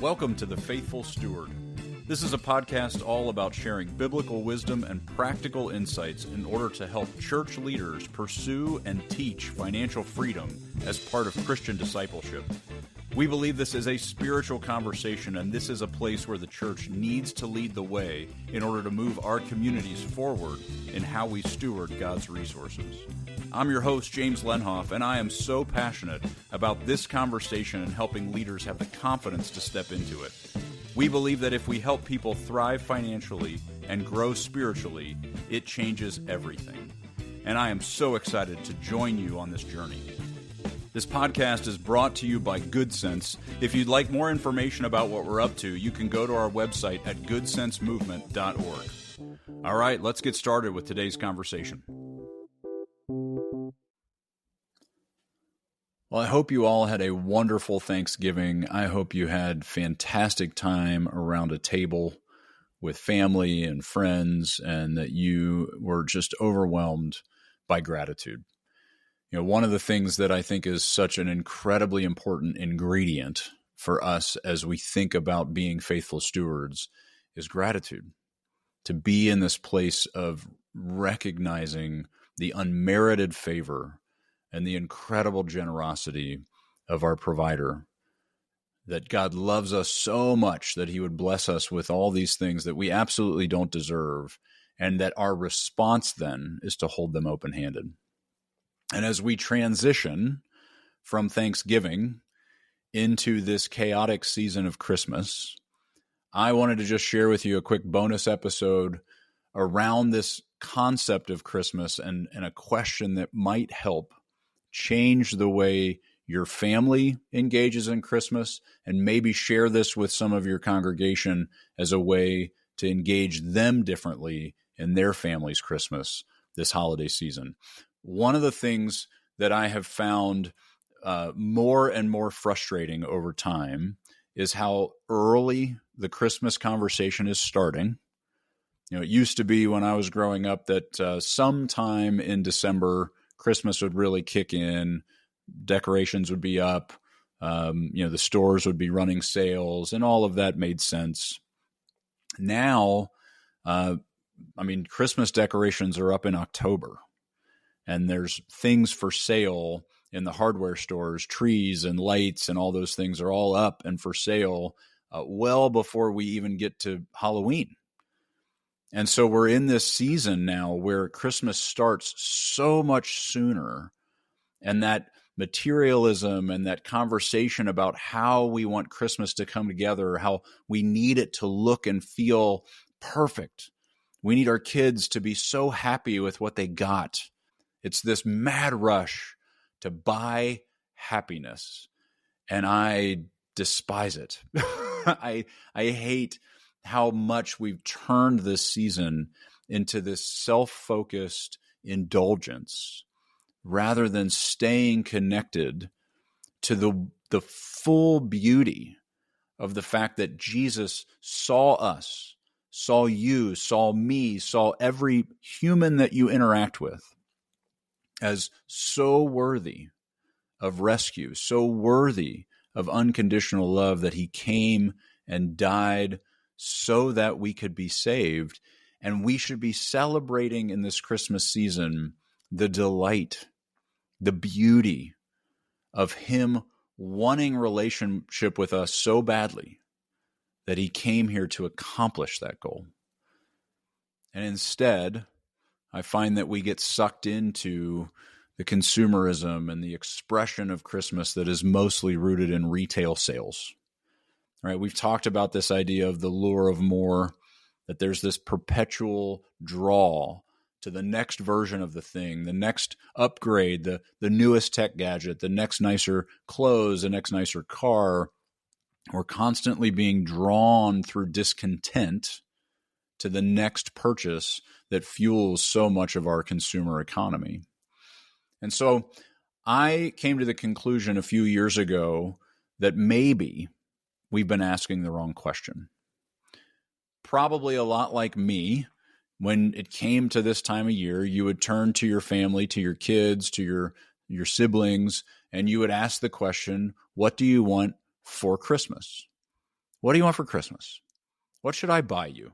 Welcome to The Faithful Steward. This is a podcast all about sharing biblical wisdom and practical insights in order to help church leaders pursue and teach financial freedom as part of Christian discipleship. We believe this is a spiritual conversation, and this is a place where the church needs to lead the way in order to move our communities forward in how we steward God's resources. I'm your host, James Lenhoff, and I am so passionate about this conversation and helping leaders have the confidence to step into it. We believe that if we help people thrive financially and grow spiritually, it changes everything. And I am so excited to join you on this journey. This podcast is brought to you by Good Sense. If you'd like more information about what we're up to, you can go to our website at goodsensemovement.org. All right, let's get started with today's conversation. Well, I hope you all had a wonderful Thanksgiving. I hope you had fantastic time around a table with family and friends, and that you were just overwhelmed by gratitude. You know, one of the things that I think is such an incredibly important ingredient for us as we think about being faithful stewards is gratitude. To be in this place of recognizing the unmerited favor and the incredible generosity of our provider, that God loves us so much that he would bless us with all these things that we absolutely don't deserve, and that our response then is to hold them open-handed. And as we transition from Thanksgiving into this chaotic season of Christmas, I wanted to just share with you a quick bonus episode around this concept of Christmas and a question that might help change the way your family engages in Christmas, and maybe share this with some of your congregation as a way to engage them differently in their family's Christmas this holiday season. One of the things that I have found more and more frustrating over time is how early the Christmas conversation is starting. You know, it used to be when I was growing up that sometime in December, Christmas would really kick in, decorations would be up, the stores would be running sales, and all of that made sense. Now, Christmas decorations are up in October, and there's things for sale in the hardware stores, trees and lights and all those things are all up and for sale well before we even get to Halloween. And so we're in this season now where Christmas starts so much sooner, and that materialism and that conversation about how we want Christmas to come together, how we need it to look and feel perfect. We need our kids to be so happy with what they got. It's this mad rush to buy happiness, and I despise it. I hate how much we've turned this season into this self-focused indulgence rather than staying connected to the full beauty of the fact that Jesus saw us, saw you, saw me, saw every human that you interact with as so worthy of rescue, so worthy of unconditional love that he came and died so that we could be saved. And we should be celebrating in this Christmas season the delight, the beauty of him wanting relationship with us so badly that he came here to accomplish that goal. And instead, I find that we get sucked into the consumerism and the expression of Christmas that is mostly rooted in retail sales. Right? We've talked about this idea of the lure of more, that there's this perpetual draw to the next version of the thing, the next upgrade, the newest tech gadget, the next nicer clothes, the next nicer car. We're constantly being drawn through discontent to the next purchase that fuels so much of our consumer economy. And so I came to the conclusion a few years ago that maybe we've been asking the wrong question. Probably a lot like me, when it came to this time of year, you would turn to your family, to your kids, to your siblings, and you would ask the question, what do you want for Christmas? What do you want for Christmas? What should I buy you?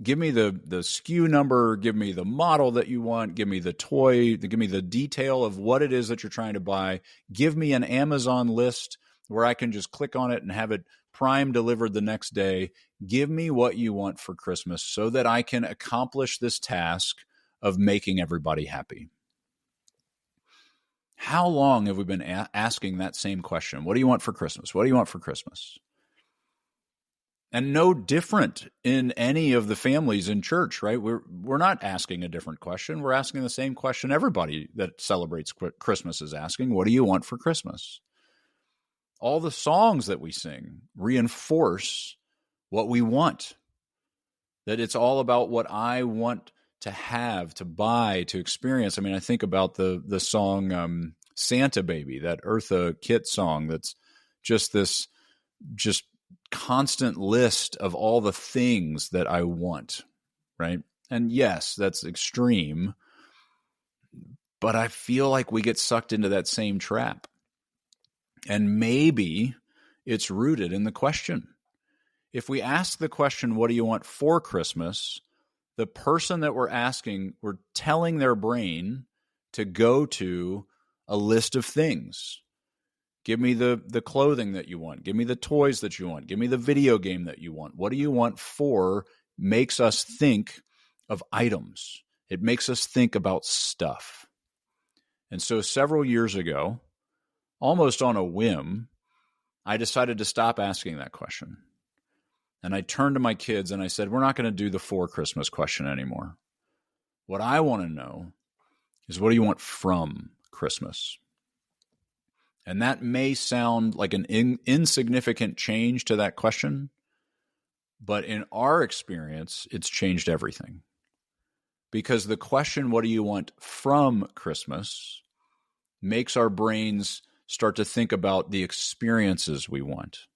Give me the SKU number, give me the model that you want, give me the toy, give me the detail of what it is that you're trying to buy. Give me an Amazon list where I can just click on it and have it Prime delivered the next day. Give me what you want for Christmas so that I can accomplish this task of making everybody happy. How long have we been asking that same question? What do you want for Christmas? What do you want for Christmas? And no different in any of the families in church, right? We're not asking a different question. We're asking the same question everybody that celebrates Christmas is asking. What do you want for Christmas? All the songs that we sing reinforce what we want, that it's all about what I want to have, to buy, to experience. I mean, I think about the song Santa Baby, that Eartha Kitt song that's just this constant list of all the things that I want, right? And yes, that's extreme, but I feel like we get sucked into that same trap. And maybe it's rooted in the question. If we ask the question, what do you want for Christmas? The person that we're asking, we're telling their brain to go to a list of things. Give me the clothing that you want. Give me the toys that you want. Give me the video game that you want. What do you want for makes us think of items. It makes us think about stuff. And so several years ago, almost on a whim, I decided to stop asking that question. And I turned to my kids and I said, we're not going to do the for Christmas question anymore. What I want to know is, what do you want from Christmas? And that may sound like an insignificant change to that question, but in our experience, it's changed everything. Because the question, what do you want from Christmas, makes our brains start to think about the experiences we want,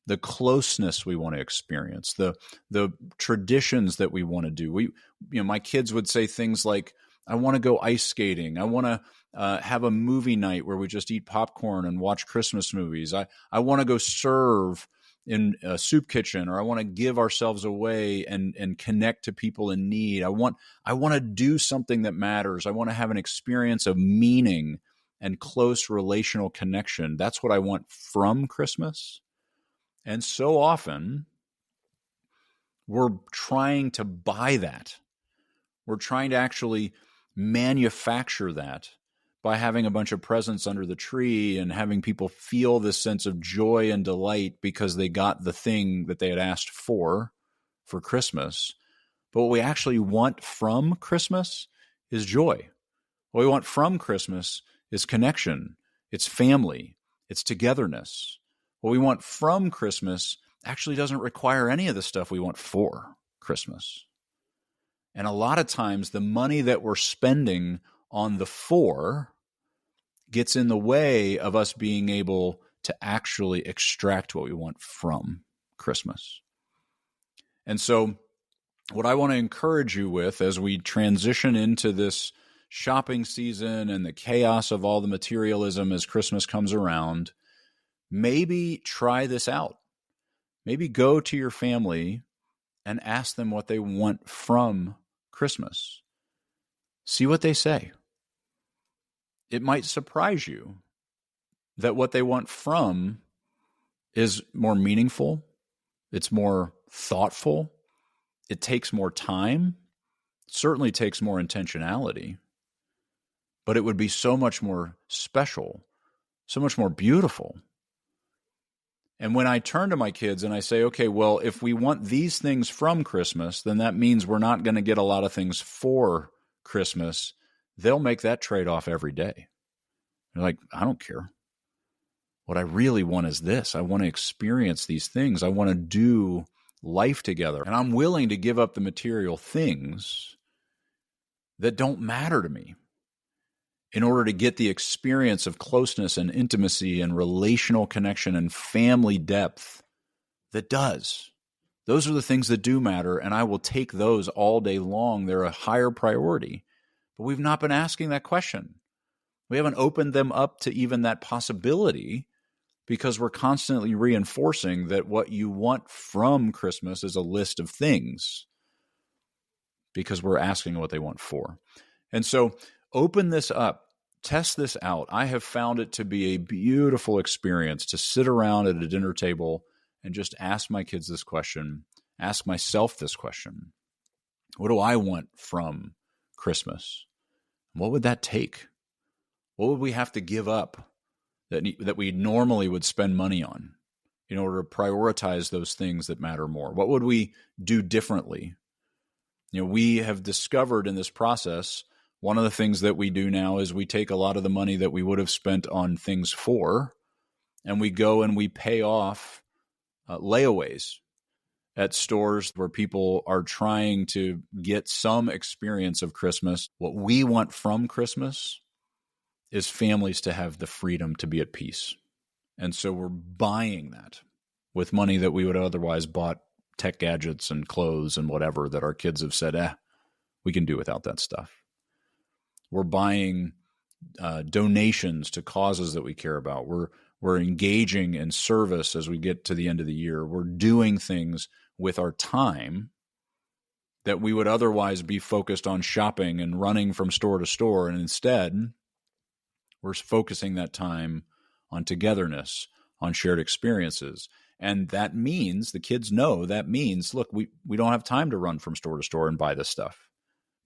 the closeness we want to experience, the traditions that we want to do. My kids would say things like, I want to go ice skating. I want to have a movie night where we just eat popcorn and watch Christmas movies. I want to go serve in a soup kitchen, or I want to give ourselves away and connect to people in need. I want to do something that matters. I want to have an experience of meaning and close relational connection. That's what I want from Christmas. And so often we're trying to buy that. We're trying to actually manufacture that by having a bunch of presents under the tree and having people feel this sense of joy and delight because they got the thing that they had asked for Christmas. But what we actually want from Christmas is joy. What we want from Christmas is connection. It's family. It's togetherness. What we want from Christmas actually doesn't require any of the stuff we want for Christmas. And a lot of times the money that we're spending on the for gets in the way of us being able to actually extract what we want from Christmas. And so what I want to encourage you with as we transition into this shopping season and the chaos of all the materialism as Christmas comes around, maybe try this out. Maybe go to your family and ask them what they want from Christmas. See what they say. It might surprise you that what they want from is more meaningful. It's more thoughtful. It takes more time. It certainly takes more intentionality. But it would be so much more special, so much more beautiful. And when I turn to my kids and I say, okay, well, if we want these things from Christmas, then that means we're not going to get a lot of things for Christmas. They'll make that trade-off every day. They're like, I don't care. What I really want is this. I want to experience these things. I want to do life together. And I'm willing to give up the material things that don't matter to me in order to get the experience of closeness and intimacy and relational connection and family depth that does. Those are the things that do matter, and I will take those all day long. They're a higher priority. But we've not been asking that question. We haven't opened them up to even that possibility because we're constantly reinforcing that what you want from Christmas is a list of things, because we're asking what they want for. And so open this up, test this out. I have found it to be a beautiful experience to sit around at a dinner table and just ask my kids this question, ask myself this question. What do I want from Christmas? What would that take? What would we have to give up that we normally would spend money on in order to prioritize those things that matter more? What would we do differently? We have discovered in this process, one of the things that we do now is we take a lot of the money that we would have spent on things for, and we go and we pay off layaways at stores where people are trying to get some experience of Christmas. What we want from Christmas is families to have the freedom to be at peace. And so we're buying that with money that we would otherwise bought tech gadgets and clothes and whatever that our kids have said, we can do without that stuff. We're buying donations to causes that we care about. We're engaging in service as we get to the end of the year. We're doing things with our time that we would otherwise be focused on shopping and running from store to store. And instead, we're focusing that time on togetherness, on shared experiences. And that means, the kids know, that means, look, we don't have time to run from store to store and buy this stuff,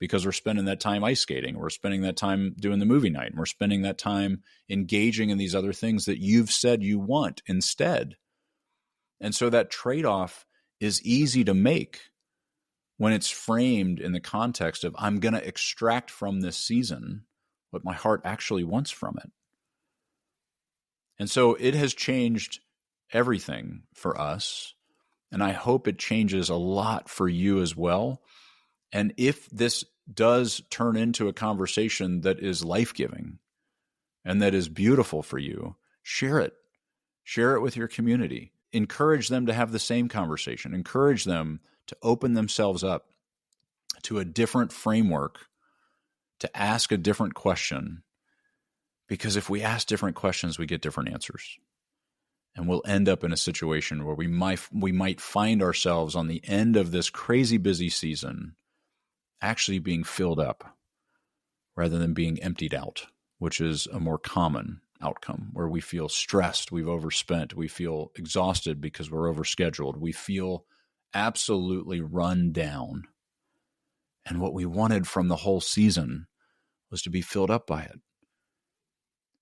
because we're spending that time ice skating. We're spending that time doing the movie night. And we're spending that time engaging in these other things that you've said you want instead. And so that trade-off is easy to make when it's framed in the context of, I'm going to extract from this season what my heart actually wants from it. And so it has changed everything for us. And I hope it changes a lot for you as well. And if this does turn into a conversation that is life-giving and that is beautiful for you, share it. Share it with your community. Encourage them to have the same conversation. Encourage them to open themselves up to a different framework, to ask a different question. Because if we ask different questions, we get different answers. And we'll end up in a situation where we might find ourselves on the end of this crazy busy season actually being filled up rather than being emptied out, which is a more common outcome, where we feel stressed, we've overspent, we feel exhausted because we're overscheduled, we feel absolutely run down. And what we wanted from the whole season was to be filled up by it.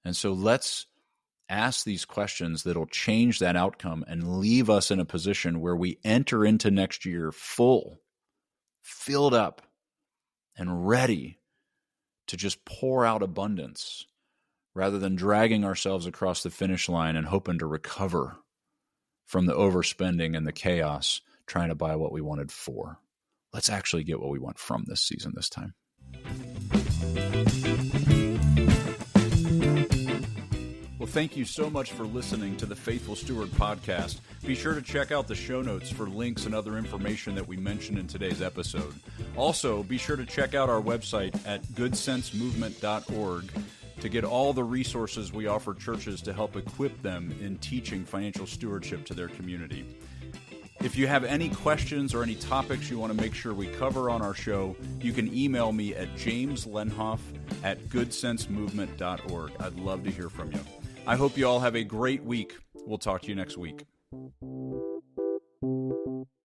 And so let's ask these questions that'll change that outcome and leave us in a position where we enter into next year full, filled up, and ready to just pour out abundance rather than dragging ourselves across the finish line and hoping to recover from the overspending and the chaos trying to buy what we wanted for. Let's actually get what we want from this season this time. Well, thank you so much for listening to the Faithful Steward podcast. Be sure to check out the show notes for links and other information that we mentioned in today's episode. Also, be sure to check out our website at goodsensemovement.org to get all the resources we offer churches to help equip them in teaching financial stewardship to their community. If you have any questions or any topics you want to make sure we cover on our show, you can email me at jameslenhoff@goodsensemovement.org. I'd love to hear from you. I hope you all have a great week. We'll talk to you next week.